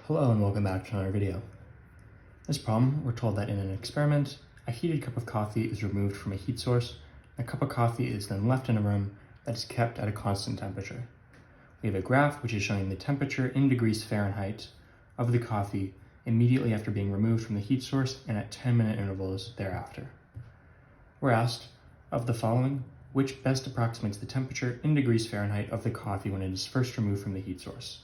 Hello and welcome back to another video. In this problem, we're told that in an experiment, a heated cup of coffee is removed from a heat source, and a cup of coffee is then left in a room that is kept at a constant temperature. We have a graph which is showing the temperature in degrees Fahrenheit of the coffee immediately after being removed from the heat source and at 10-minute intervals thereafter. We're asked, of the following, which best approximates the temperature in degrees Fahrenheit of the coffee when it is first removed from the heat source?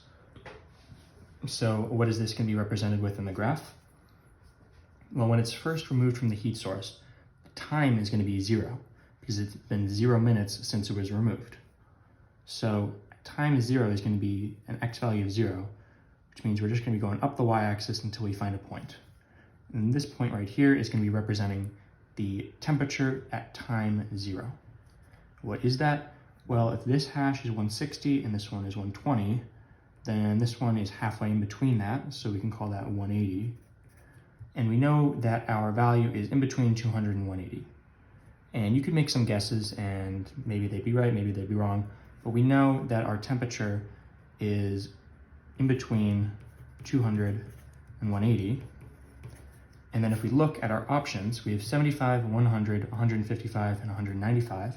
So what is this going to be represented with in the graph? Well, when it's first removed from the heat source, the time is going to be 0 because it's been 0 minutes since it was removed. So time is 0 is going to be an x value of 0, which means we're just going to be going up the y-axis until we find a point. And this point right here is going to be representing the temperature at time 0. What is that? Well, if this hash is 160 and this one is 120, then this one is halfway in between that, so we can call that 180. And we know that our value is in between 200 and 180. And you could make some guesses, and maybe they'd be right, maybe they'd be wrong, but we know that our temperature is in between 200 and 180. And then if we look at our options, we have 75, 100, 155, and 195.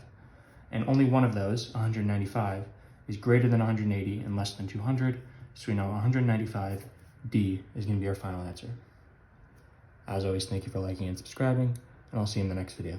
And only one of those, 195, is greater than 180 and less than 200, so we know 195D is going to be our final answer. As always, thank you for liking and subscribing, and I'll see you in the next video.